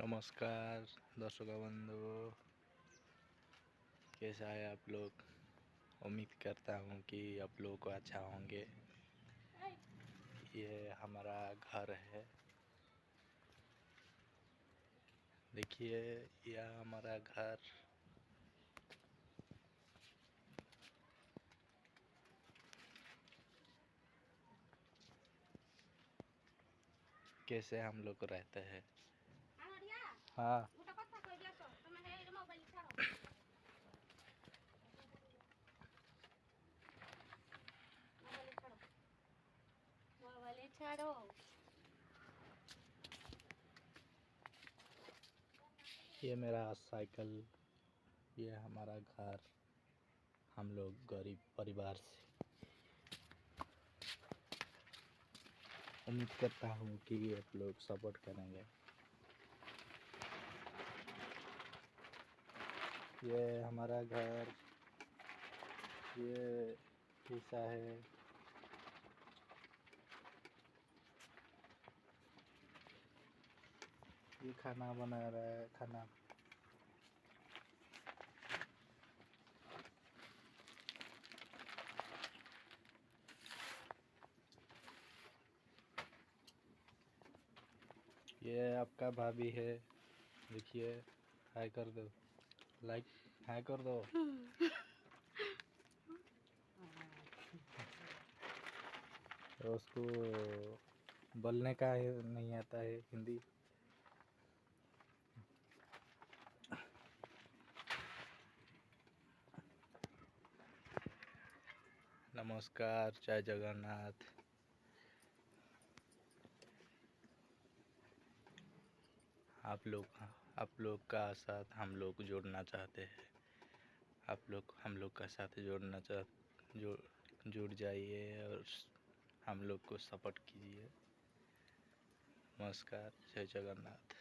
नमस्कार दर्शक बंधु, कैसा है आप लोग। उम्मीद करता हूँ कि आप लोग को अच्छा होंगे। ये हमारा घर है, देखिए यह हमारा घर। कैसे हम लोग रहते हैं। हाँ, छाड़ो। ये मेरा साइकिल, ये हमारा घर। हम लोग गरीब परिवार से। उम्मीद करता हूँ कि आप लोग सपोर्ट करेंगे। ये हमारा घर, ये कैसा है। ये खाना बना रहा है, खाना। ये आपका भाभी है, देखिए। हाय कर दो, लाइक हाय कर दो। उसको बोलने का नहीं आता है हिंदी। नमस्कार, जय जगन्नाथ। आप लोग का साथ हम लोग जोड़ना चाहते हैं। आप लोग हम लोग का साथ जुड़ जाइए और हम लोग को सपोर्ट कीजिए। नमस्कार, जय जगन्नाथ।